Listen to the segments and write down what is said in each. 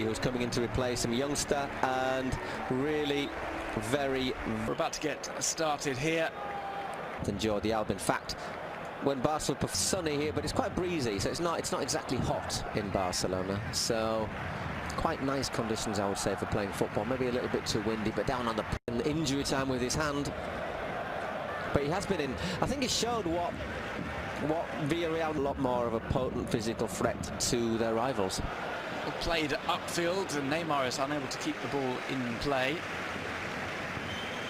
who's coming in to replace him, youngster, and really We're about to get started here. Than Jordi Alba. In fact, when Barcelona, it's sunny here, but it's quite breezy, so it's not exactly hot in Barcelona. So quite nice conditions, I would say, for playing football. Maybe a little bit too windy, but down on the injury time with his hand. But he has been in. I think he showed what Villarreal, a lot more of a potent physical threat to their rivals. Played upfield, and Neymar is unable to keep the ball in play.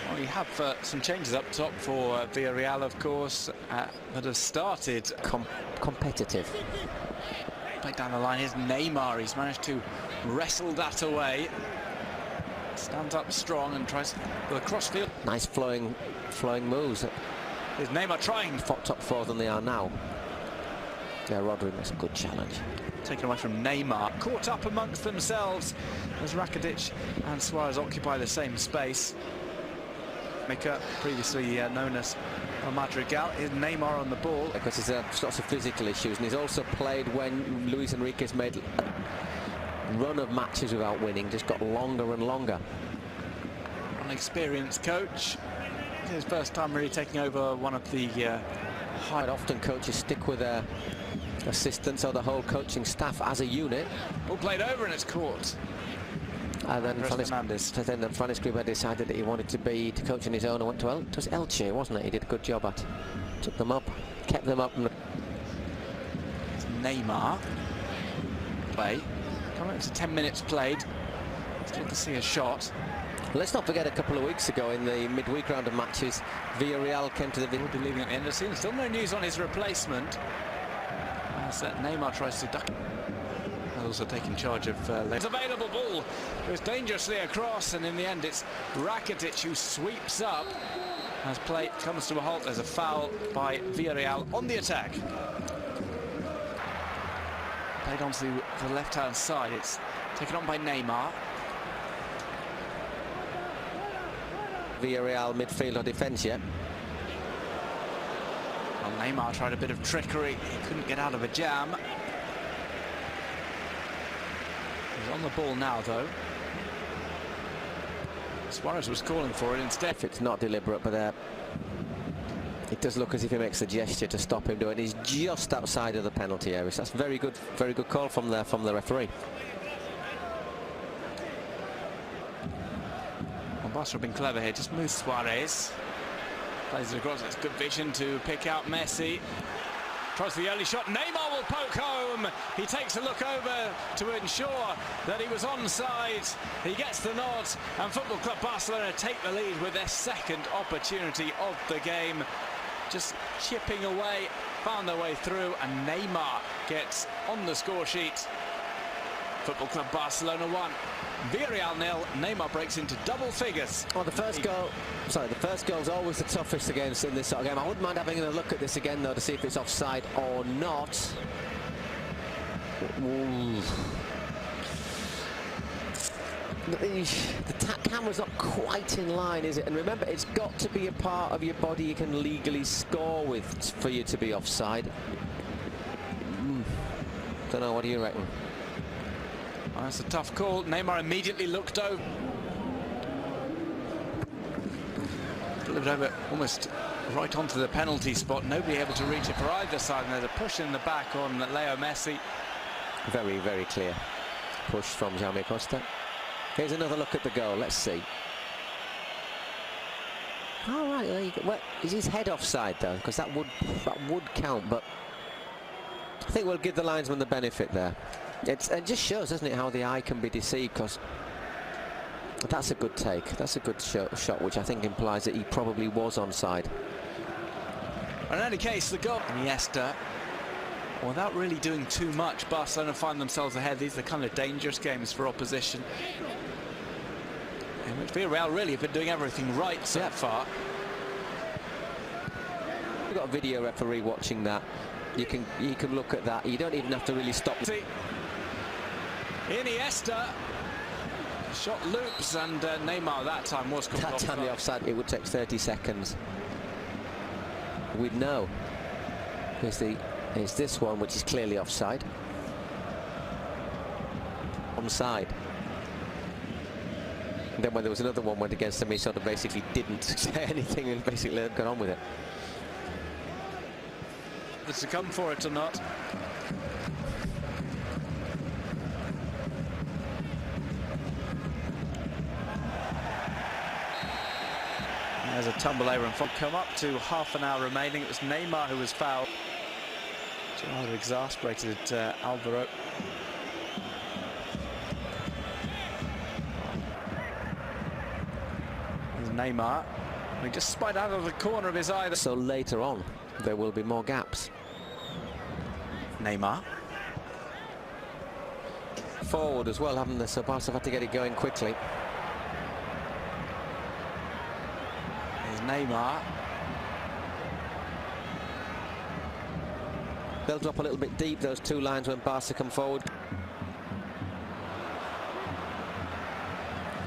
Well, we have some changes up top for Villarreal, of course, that have started competitive. Played down the line. Here's Neymar. He's managed to wrestle that away. Stands up strong and tries with a crossfield. Nice flowing moves. Here's Neymar trying. Top four than they are now. Yeah, Rodri makes a good challenge. Taken away from Neymar. Caught up amongst themselves as Rakitic and Suarez occupy the same space. Maker, previously known as Madrigal, is Neymar on the ball. Because he's lots of physical issues, and he's also played when Luis Enrique's made a run of matches without winning, just got longer and longer. An experienced coach. It's his first time really taking over one of the Quite often coaches stick with their assistants or the whole coaching staff as a unit. All played over and it's caught. And then Franis Griba decided that he wanted to coach on his own and went to Elche, wasn't it? He did a good job at. Took them up, kept them up. It's Neymar. Play. Coming up to 10 minutes played. Still to see a shot. Let's not forget a couple of weeks ago in the midweek round of matches, Villarreal came to the... Will be leaving at the end of the season. Still no news on his replacement. As Neymar tries to duck. Also taking charge of it's available ball. It was dangerously across, and in the end it's Rakitic who sweeps up as play comes to a halt. There's a foul by Villarreal on the attack. Played onto the left-hand side. It's taken on by Neymar. Villarreal midfield or defence yet? Well, Neymar tried a bit of trickery. He couldn't get out of a jam. He's on the ball now, though. Suarez was calling for it instead. It's not deliberate, but it does look as if he makes a gesture to stop him doing it. He's just outside of the penalty area. So that's very good call from the referee. Well, Barca have been clever here. Just moves Suarez. Plays it across. It's good vision to pick out Messi. Tries the early shot. Neymar will poke home. He takes a look over to ensure that he was onside. He gets the nod, and Football Club Barcelona take the lead with their second opportunity of the game. Just chipping away, found their way through, and Neymar gets on the score sheet. Football Club Barcelona 1, Villarreal 0. Neymar breaks into double figures. Well, the first goal is always the toughest against in this sort of game. I wouldn't mind having a look at this again, though, to see if it's offside or not. Ooh. The camera's not quite in line, is it? And remember, it's got to be a part of your body you can legally score with for you to be offside. Don't know, what do you reckon? Well, that's a tough call. Neymar immediately looked over. Delivered over almost right onto the penalty spot. Nobody able to reach it for either side. And there's a push in the back on Leo Messi. Very, very clear push from Jaime Costa. Here's another look at the goal. Let's see. All right, there you go. Well, is his head offside though? Because that would count. But I think we'll give the linesman the benefit there. It just shows, doesn't it, how the eye can be deceived, because that's a good take. That's a good shot, which I think implies that he probably was onside. In any case, the goal. Iniesta, without really doing too much, Barcelona find themselves ahead. These are the kind of dangerous games for opposition, in which Villarreal really have been doing everything right so far. We've got a video referee watching that. You can look at that. You don't even have to really stop. Iniesta, shot loops, and Neymar that time was caught offside. That time the offside. It would take 30 seconds. We'd know. Here's this one, which is clearly offside. one side. And then when there was another one went against him, he sort of basically didn't say anything and basically got on with it. Whether to come for it or not. There's a tumble over and come up to half an hour remaining. It was Neymar who was fouled. Which rather exasperated Alvaro. There's Neymar. He just spied out of the corner of his eye. So later on, there will be more gaps. Neymar. Forward as well, haven't they? So Barca have had to get it going quickly. Neymar. They'll drop a little bit deep, those two lines, when Barca come forward.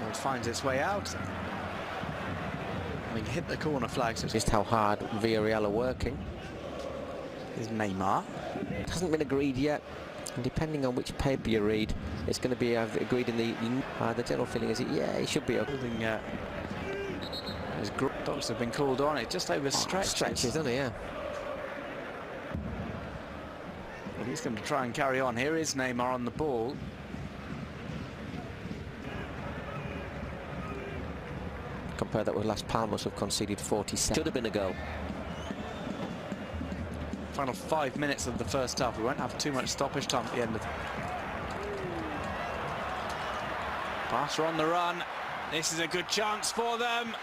It finds its way out. Having hit the corner flag. So just how hard Villarreal are working. Is Neymar. It hasn't been agreed yet, and depending on which paper you read, it's going to be agreed in the general feeling is yeah, it should be okay. His dogs have been called on. It just overstretches. Stretches, doesn't it? Yeah. Well, he's going to try and carry on. Here is Neymar on the ball. Compare that with Las Palmas, who've conceded 47. Should have been a goal. Final 5 minutes of the first half. We won't have too much stoppage time at the end of it. Barca on the run. This is a good chance for them.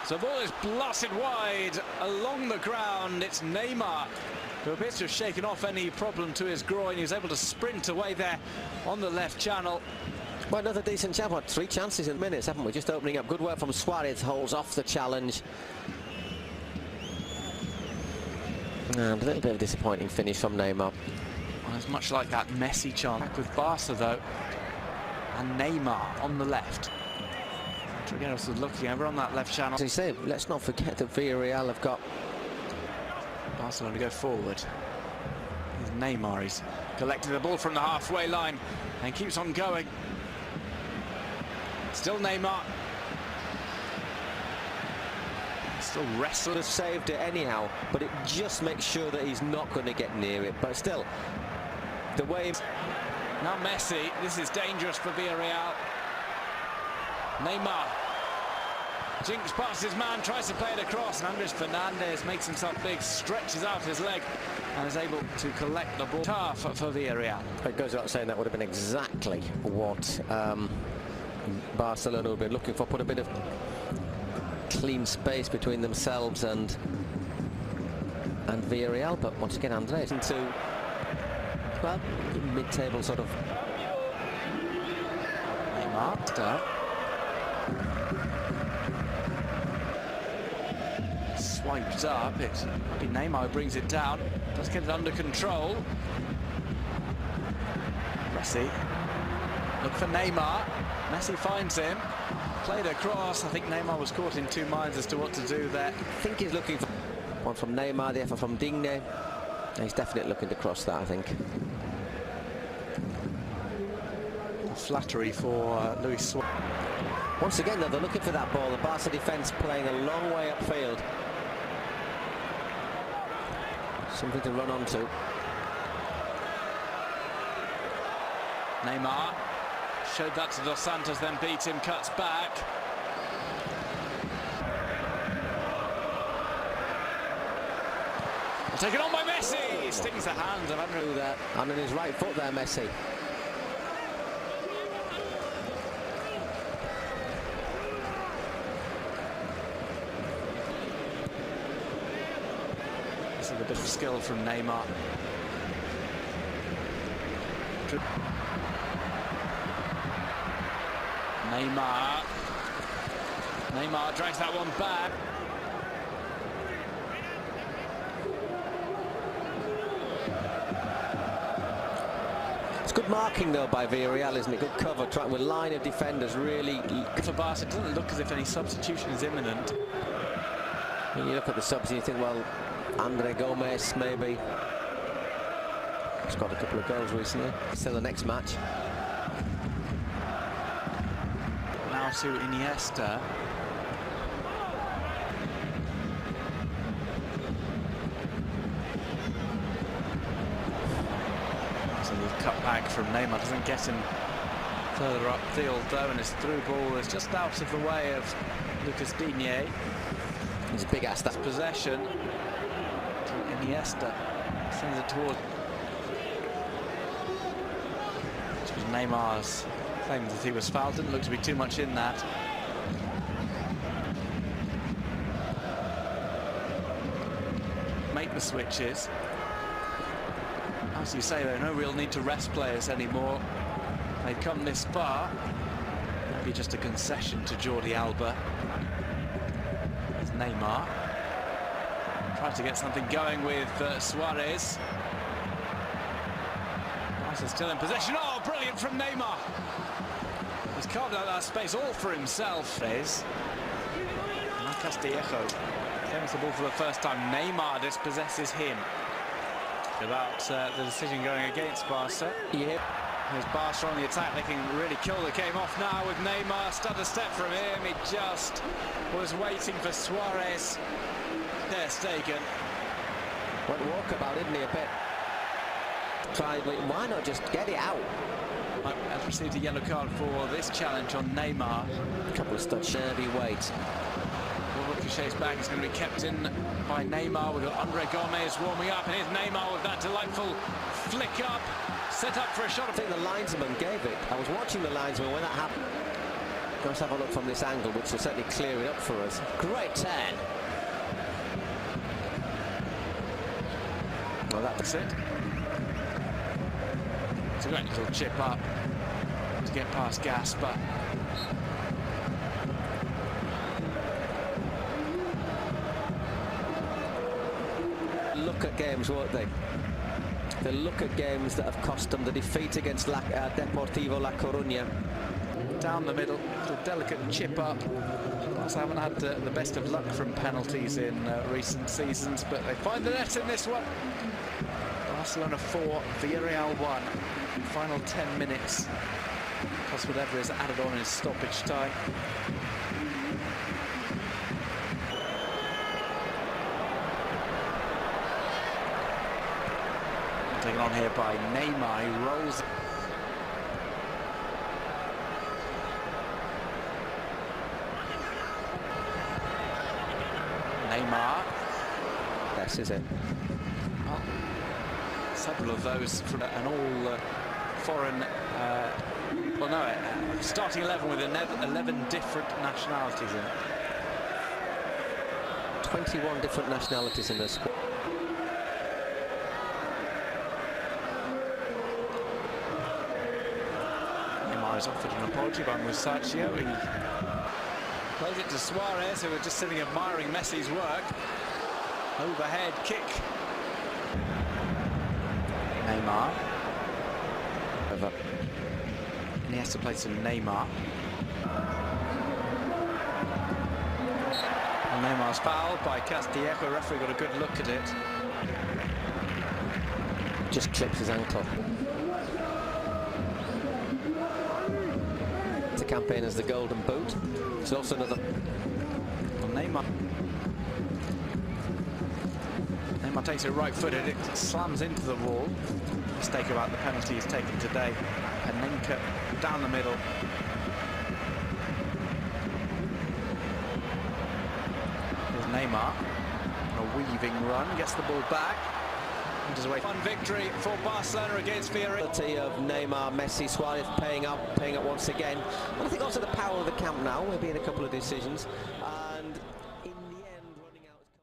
So the ball is blasted wide along the ground. It's Neymar who appears to have shaken off any problem to his groin. He was able to sprint away there on the left channel. Well, another decent chance. What, 3 chances in minutes, haven't we? Just opening up. Good work from Suarez. Holds off the challenge. And a little bit of a disappointing finish from Neymar. Well, it's much like that Messi chance. Back with Barca, though. And Neymar on the left. Trigueros is looking over on that left channel. As you say, let's not forget that Villarreal have got Barcelona to go forward. Here's Neymar. He's collecting the ball from the halfway line and keeps on going. Still Neymar. Still wrestling. Have saved it anyhow, but it just makes sure that he's not going to get near it. But still, the way. Now Messi. This is dangerous for Villarreal. Neymar jinks past his man, tries to play it across, and Andres Fernandez makes himself big, stretches out his leg and is able to collect the ball. Tough for Villarreal. It goes without saying that would have been exactly what Barcelona would have been looking for. Put a bit of clean space between themselves and Villarreal, but once again Andres into, well, mid-table sort of. Neymar start. Swiped up. It's Neymar who brings it down. Does get it under control. Messi. Look for Neymar. Messi finds him. Played across. I think Neymar was caught in 2 minds as to what to do there. I think he's looking for one from Neymar, the effort from Digne. He's definitely looking to cross that, I think. Flattery for Luis Suarez. Once again, though, they're looking for that ball. The Barca defence playing a long way upfield. Something to run onto. Neymar showed that to Dos Santos, then beat him, cuts back. Taken on by Messi. Stings the hand of Andrew there. And on his right foot there, Messi. This is a bit of skill from Neymar. Neymar drags that one back. It's good marking though by Villarreal, isn't it? Good cover, trying with line of defenders really. For Barca, it doesn't look as if any substitution is imminent. When you look at the subs and you think, well, Andre Gomez maybe. He's got a couple of goals recently. Still the next match. Neymar to Iniesta. That's a little cut back from Neymar, doesn't get him further upfield though, and his through ball is just out of the way of Lucas Digne. He's a big ass. That's Possession. Iniesta sends it towards. Which was Neymar's claim that he was fouled. Didn't look to be too much in that. Make the switches. As you say, there's no real need to rest players anymore. They've come this far. Maybe just a concession to Jordi Alba. There's Neymar. Trying to get something going with Suarez. Barca still in possession. Oh, brilliant from Neymar. He's carved out that space all for himself. Castillejo carries the ball for the first time. Neymar dispossesses him. About the decision going against Barca. Yep. There's Barca on the attack. They can really kill the game off now with Neymar. Stutter step from him. He just was waiting for Suarez. Ter Stegen. Went walkabout, didn't he, a bit? Tried, why not just get it out? Has received a yellow card for this challenge on Neymar. A couple of studs, nervy weight. Well, Ricochete's back. It's going to be kept in by Neymar. We've got Andre Gomez warming up, and here's Neymar with that delightful flick up. Set up for a shot. I think the linesman gave it. I was watching the linesman when that happened. Let's have a look from this angle, which will certainly clear it up for us. Great turn. Well, that's it. It's a great little chip up to get past Gasper. Look at games, won't they? They look at games that have cost them the defeat against Deportivo La Coruña. Down the middle, a delicate chip up. I haven't had the best of luck from penalties in recent seasons, but they find the net in this one. Barcelona 4, Villarreal 1. Final 10 minutes. Plus whatever is added on in stoppage time. Taken on here by Neymar, he rolls. Neymar. This is it. Well, several of those from an all foreign, starting 11 with 11 different nationalities in it. 21 different nationalities in this squad. Neymar is offered an apology by Musacchio. He plays it to Suarez, who are just sitting admiring Messi's work. Overhead kick. Neymar. Over. And he has to play to Neymar. And Neymar's fouled by Castillejo. Referee got a good look at it. Just clips his ankle. To campaign as the golden boot. It's also another. Well, Neymar takes it right-footed. It slams into the wall. Mistake about the penalty is taken today. Panenka down the middle. There's Neymar. A weaving run, gets the ball back. Away. Fun victory for Barcelona against Villarreal. Of Neymar, Messi, Suarez paying up once again. And I think also the power of the camp now, maybe in a couple of decisions. And